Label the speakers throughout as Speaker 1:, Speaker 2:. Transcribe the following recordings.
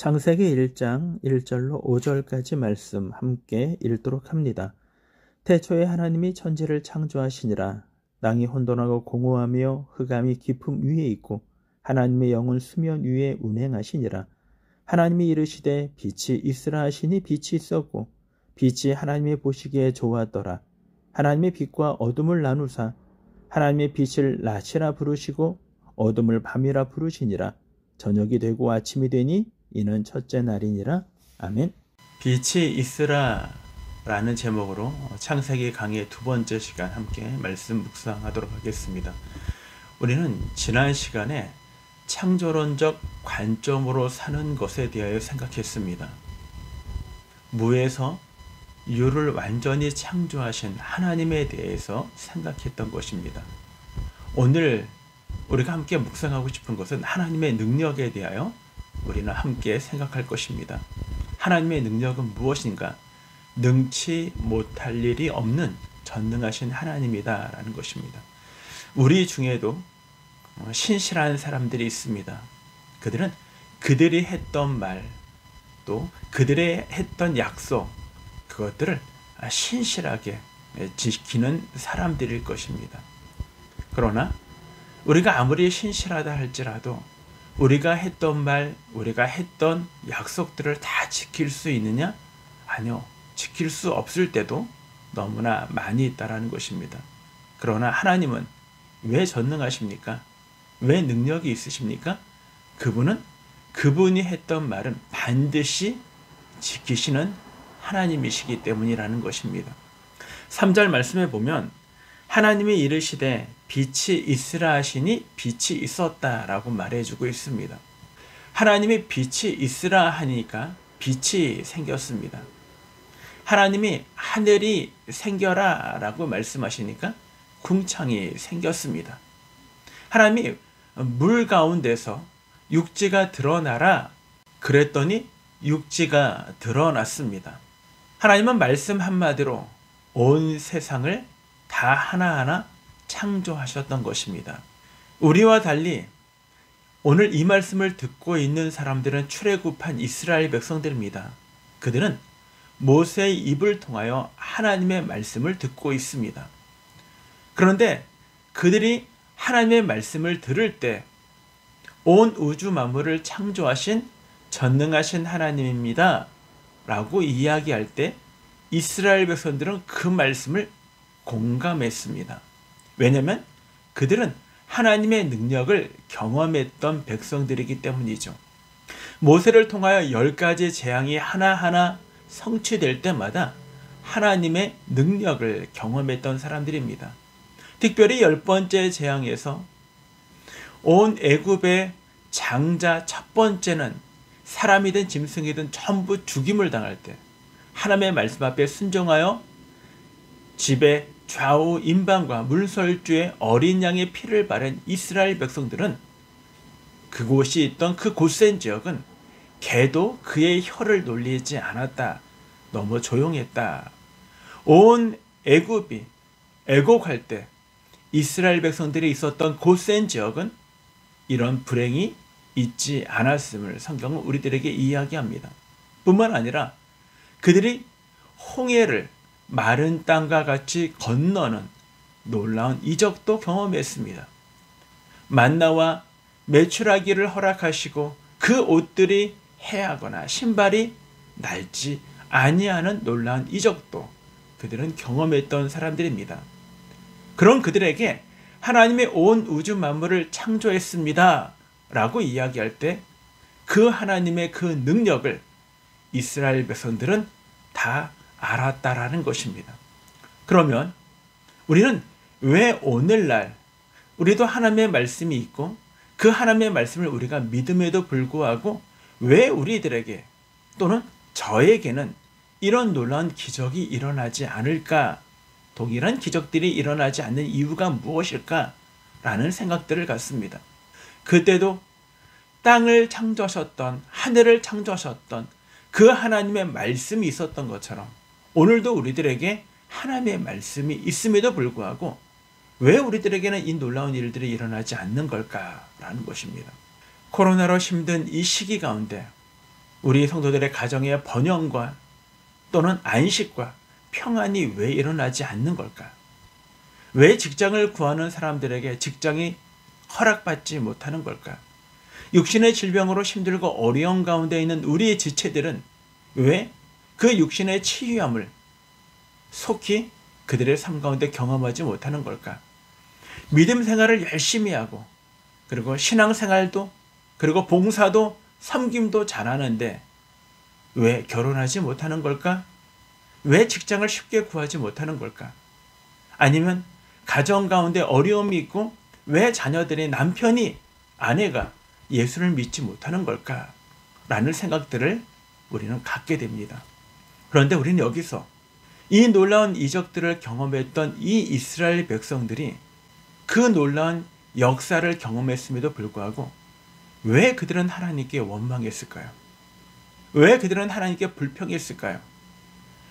Speaker 1: 창세기 1장 1절로 5절까지 말씀 함께 읽도록 합니다. 태초에 하나님이 천지를 창조하시니라. 땅이 혼돈하고 공허하며 흑암이 깊음 위에 있고 하나님의 영은 수면 위에 운행하시니라. 하나님이 이르시되 빛이 있으라 하시니 빛이 있었고 빛이 하나님의 보시기에 좋았더라. 하나님의 빛과 어둠을 나누사 하나님의 빛을 낮이라 부르시고 어둠을 밤이라 부르시니라. 저녁이 되고 아침이 되니 이는 첫째 날이니라. 아멘. 빛이 있으라 라는 제목으로 창세기 강의 두 번째 시간 함께 말씀 묵상하도록 하겠습니다. 우리는 지난 시간에 창조론적 관점으로 사는 것에 대하여 생각했습니다. 무에서 유를 완전히 창조하신 하나님에 대해서 생각했던 것입니다. 오늘 우리가 함께 묵상하고 싶은 것은 하나님의 능력에 대하여 우리는 함께 생각할 것입니다. 하나님의 능력은 무엇인가? 능치 못할 일이 없는 전능하신 하나님이다 라는 것입니다. 우리 중에도 신실한 사람들이 있습니다. 그들은 그들이 했던 말, 또 그들의 했던 약속, 그것들을 신실하게 지키는 사람들일 것입니다. 그러나 우리가 아무리 신실하다 할지라도 우리가 했던 말, 우리가 했던 약속들을 다 지킬 수 있느냐? 아니요. 지킬 수 없을 때도 너무나 많이 있다라는 것입니다. 그러나 하나님은 왜 전능하십니까? 왜 능력이 있으십니까? 그분은 그분이 했던 말은 반드시 지키시는 하나님이시기 때문이라는 것입니다. 3절 말씀에 보면 하나님이 이르시되 빛이 있으라 하시니 빛이 있었다라고 말해주고 있습니다. 하나님이 빛이 있으라 하니까 빛이 생겼습니다. 하나님이 하늘이 생겨라 라고 말씀하시니까 궁창이 생겼습니다. 하나님이 물 가운데서 육지가 드러나라 그랬더니 육지가 드러났습니다. 하나님은 말씀 한마디로 온 세상을 다 하나하나 창조하셨던 것입니다. 우리와 달리 오늘 이 말씀을 듣고 있는 사람들은 출애굽한 이스라엘 백성들입니다. 그들은 모세의 입을 통하여 하나님의 말씀을 듣고 있습니다. 그런데 그들이 하나님의 말씀을 들을 때 온 우주 만물을 창조하신 전능하신 하나님입니다 라고 이야기할 때 이스라엘 백성들은 그 말씀을 공감했습니다. 왜냐하면 그들은 하나님의 능력을 경험했던 백성들이기 때문이죠. 모세를 통하여 10가지 재앙이 하나하나 성취될 때마다 하나님의 능력을 경험했던 사람들입니다. 특별히 10번째 재앙에서 온 애굽의 장자 첫 번째는 사람이든 짐승이든 전부 죽임을 당할 때 하나님의 말씀 앞에 순종하여 집에 좌우 임방과 물설주에 어린 양의 피를 바른 이스라엘 백성들은 그곳이 있던 그 고센 지역은 개도 그의 혀를 놀리지 않았다. 너무 조용했다. 온 애굽이 애곡할 때 이스라엘 백성들이 있었던 고센 지역은 이런 불행이 있지 않았음을 성경은 우리들에게 이야기합니다. 뿐만 아니라 그들이 홍해를 마른 땅과 같이 건너는 놀라운 이적도 경험했습니다. 만나와 메추라기를 허락하시고 그 옷들이 해하거나 신발이 낡지 아니하는 놀라운 이적도 그들은 경험했던 사람들입니다. 그런 그들에게 하나님의 온 우주 만물을 창조했습니다 라고 이야기할 때 그 하나님의 그 능력을 이스라엘 백성들은 다 알았다라는 것입니다. 그러면 우리는 왜 오늘날 우리도 하나님의 말씀이 있고 그 하나님의 말씀을 우리가 믿음에도 불구하고 왜 우리들에게 또는 저에게는 이런 놀라운 기적이 일어나지 않을까? 동일한 기적들이 일어나지 않는 이유가 무엇일까? 라는 생각들을 갖습니다. 그때도 땅을 창조하셨던 하늘을 창조하셨던 그 하나님의 말씀이 있었던 것처럼 오늘도 우리들에게 하나님의 말씀이 있음에도 불구하고 왜 우리들에게는 이 놀라운 일들이 일어나지 않는 걸까라는 것입니다. 코로나로 힘든 이 시기 가운데 우리 성도들의 가정의 번영과 또는 안식과 평안이 왜 일어나지 않는 걸까? 왜 직장을 구하는 사람들에게 직장이 허락받지 못하는 걸까? 육신의 질병으로 힘들고 어려운 가운데 있는 우리의 지체들은 왜 그 육신의 치유함을 속히 그들의 삶 가운데 경험하지 못하는 걸까? 믿음 생활을 열심히 하고 그리고 신앙생활도 그리고 봉사도 섬김도 잘하는데 왜 결혼하지 못하는 걸까? 왜 직장을 쉽게 구하지 못하는 걸까? 아니면 가정 가운데 어려움이 있고 왜 자녀들의 남편이 아내가 예수를 믿지 못하는 걸까? 라는 생각들을 우리는 갖게 됩니다. 그런데 우리는 여기서 이 놀라운 이적들을 경험했던 이 이스라엘 백성들이 그 놀라운 역사를 경험했음에도 불구하고 왜 그들은 하나님께 원망했을까요? 왜 그들은 하나님께 불평했을까요?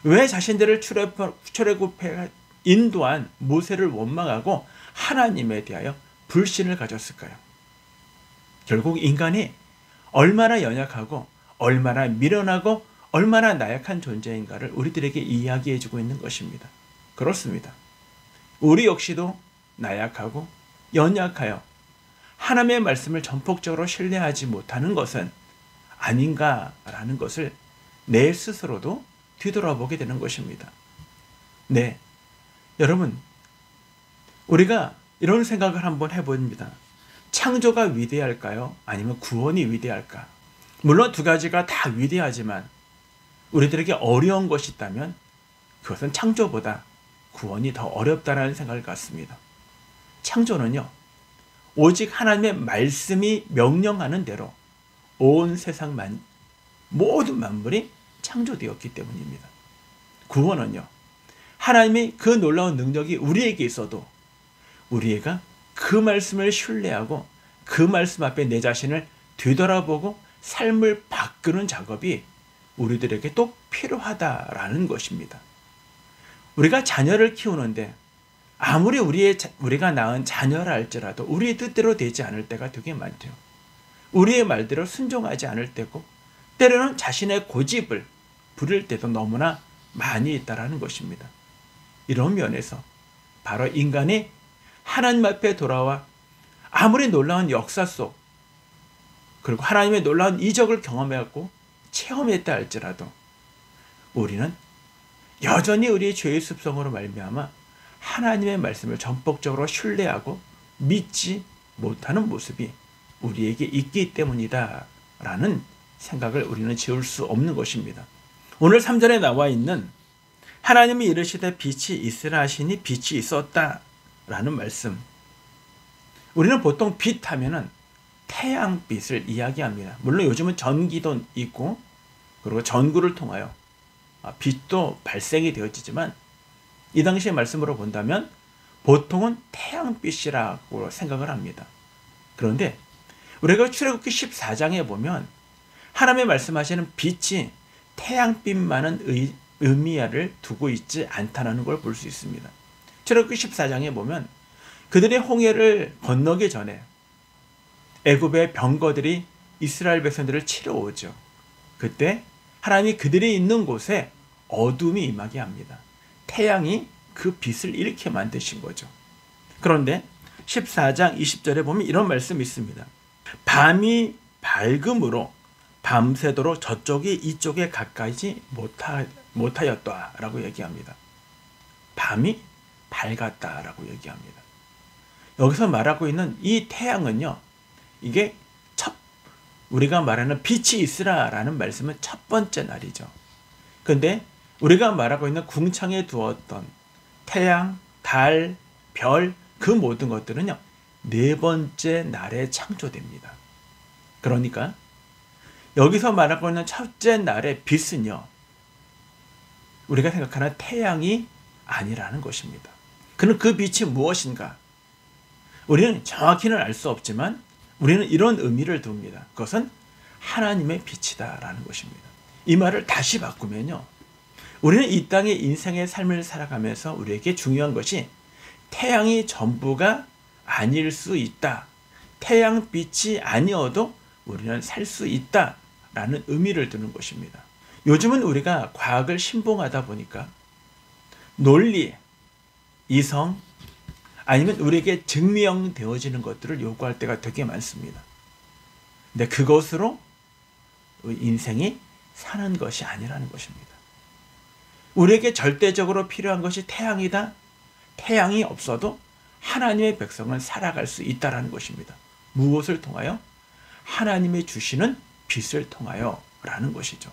Speaker 1: 왜 자신들을 출애굽해 인도한 모세를 원망하고 하나님에 대하여 불신을 가졌을까요? 결국 인간이 얼마나 연약하고 얼마나 미련하고 얼마나 나약한 존재인가를 우리들에게 이야기해주고 있는 것입니다. 그렇습니다. 우리 역시도 나약하고 연약하여 하나님의 말씀을 전폭적으로 신뢰하지 못하는 것은 아닌가라는 것을 내 스스로도 뒤돌아보게 되는 것입니다. 네, 여러분, 우리가 이런 생각을 한번 해봅니다. 창조가 위대할까요? 아니면 구원이 위대할까? 물론 두 가지가 다 위대하지만 우리들에게 어려운 것이 있다면 그것은 창조보다 구원이 더 어렵다는 생각을 갖습니다. 창조는요, 오직 하나님의 말씀이 명령하는 대로 온 세상 모든 만물이 창조되었기 때문입니다. 구원은요, 하나님이 그 놀라운 능력이 우리에게 있어도 우리가 그 말씀을 신뢰하고 그 말씀 앞에 내 자신을 뒤돌아보고 삶을 바꾸는 작업이 우리들에게 또 필요하다라는 것입니다. 우리가 자녀를 키우는데 아무리 우리가 낳은 자녀라 할지라도 우리의 뜻대로 되지 않을 때가 되게 많대요. 우리의 말대로 순종하지 않을 때고 때로는 자신의 고집을 부릴 때도 너무나 많이 있다라는 것입니다. 이런 면에서 바로 인간이 하나님 앞에 돌아와 아무리 놀라운 역사 속 그리고 하나님의 놀라운 이적을 경험해왔고 체험했다 할지라도 우리는 여전히 우리의 죄의 습성으로 말미암아 하나님의 말씀을 전폭적으로 신뢰하고 믿지 못하는 모습이 우리에게 있기 때문이다 라는 생각을 우리는 지울 수 없는 것입니다. 오늘 3절에 나와 있는 하나님이 이르시되 빛이 있으라 하시니 빛이 있었다 라는 말씀, 우리는 보통 빛 하면은 태양빛을 이야기합니다. 물론 요즘은 전기도 있고 그리고 전구를 통하여 빛도 발생이 되어지지만 이 당시의 말씀으로 본다면 보통은 태양빛이라고 생각을 합니다. 그런데 우리가 출애굽기 14장에 보면 하나님의 말씀하시는 빛이 태양빛만은 의미를 두고 있지 않다는 걸 볼 수 있습니다. 출애굽기 14장에 보면 그들의 홍해를 건너기 전에 애굽의 병거들이 이스라엘 백성들을 치러 오죠. 그때 하나님이 그들이 있는 곳에 어둠이 임하게 합니다. 태양이 그 빛을 잃게 만드신 거죠. 그런데 14장 20절에 보면 이런 말씀이 있습니다. 밤이 밝음으로 밤새도록 저쪽이 이쪽에 가까이지 못하였다라고 얘기합니다. 밤이 밝았다라고 얘기합니다. 여기서 말하고 있는 이 태양은요, 이게 우리가 말하는 빛이 있으라라는 말씀은 첫 번째 날이죠. 근데 우리가 말하고 있는 궁창에 두었던 태양, 달, 별, 그 모든 것들은요, 네 번째 날에 창조됩니다. 그러니까 여기서 말하고 있는 첫째 날의 빛은요, 우리가 생각하는 태양이 아니라는 것입니다. 그럼 그 빛이 무엇인가? 우리는 정확히는 알 수 없지만 우리는 이런 의미를 둡니다. 그것은 하나님의 빛이다라는 것입니다. 이 말을 다시 바꾸면요, 우리는 이 땅의 인생의 삶을 살아가면서 우리에게 중요한 것이 태양이 전부가 아닐 수 있다. 태양빛이 아니어도 우리는 살 수 있다라는 의미를 두는 것입니다. 요즘은 우리가 과학을 신봉하다 보니까 논리, 이성, 아니면 우리에게 증명되어지는 것들을 요구할 때가 되게 많습니다. 근데 그것으로 인생이 사는 것이 아니라는 것입니다. 우리에게 절대적으로 필요한 것이 태양이다. 태양이 없어도 하나님의 백성은 살아갈 수 있다는 것입니다. 무엇을 통하여? 하나님이 주시는 빛을 통하여 라는 것이죠.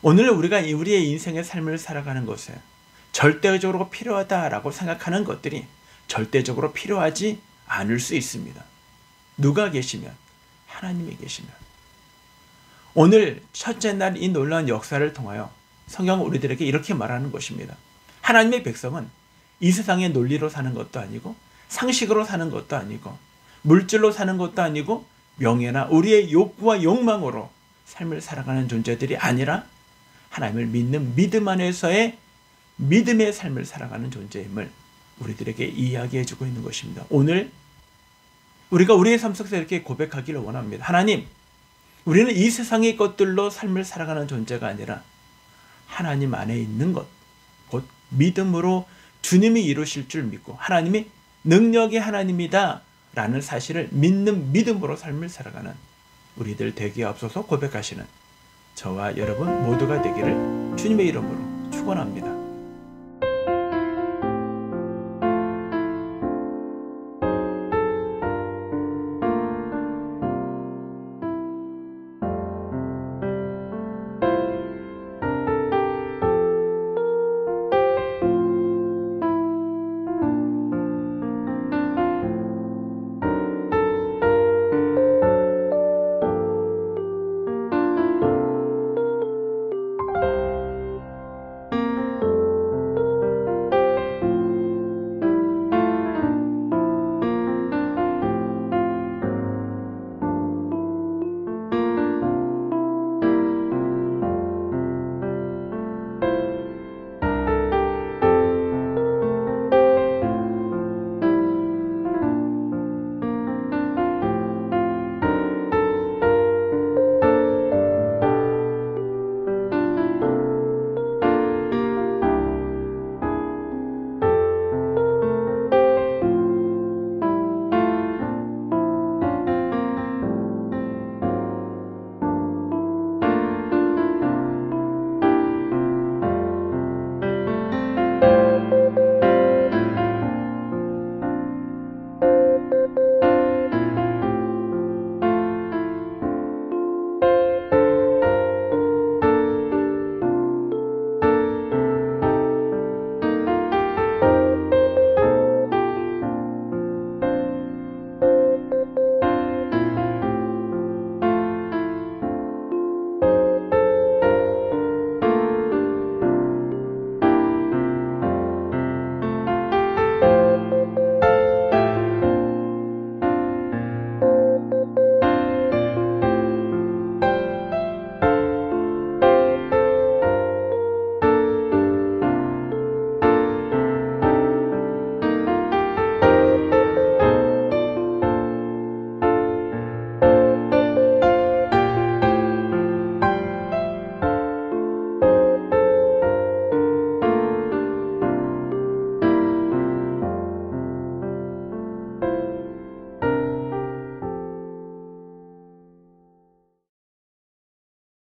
Speaker 1: 오늘 우리가 우리의 인생의 삶을 살아가는 것에 절대적으로 필요하다라고 생각하는 것들이 절대적으로 필요하지 않을 수 있습니다. 누가 계시면? 하나님이 계시면. 오늘 첫째 날 이 놀라운 역사를 통하여 성경은 우리들에게 이렇게 말하는 것입니다. 하나님의 백성은 이 세상의 논리로 사는 것도 아니고 상식으로 사는 것도 아니고 물질로 사는 것도 아니고 명예나 우리의 욕구와 욕망으로 삶을 살아가는 존재들이 아니라 하나님을 믿는 믿음 안에서의 믿음의 삶을 살아가는 존재임을 우리들에게 이야기해주고 있는 것입니다. 오늘 우리가 우리의 삶 속에서 이렇게 고백하기를 원합니다. 하나님, 우리는 이 세상의 것들로 삶을 살아가는 존재가 아니라 하나님 안에 있는 것, 곧 믿음으로 주님이 이루실 줄 믿고 하나님이 능력의 하나님이다 라는 사실을 믿는 믿음으로 삶을 살아가는 우리들 되게 앞서서 고백하시는 저와 여러분 모두가 되기를 주님의 이름으로 축원합니다.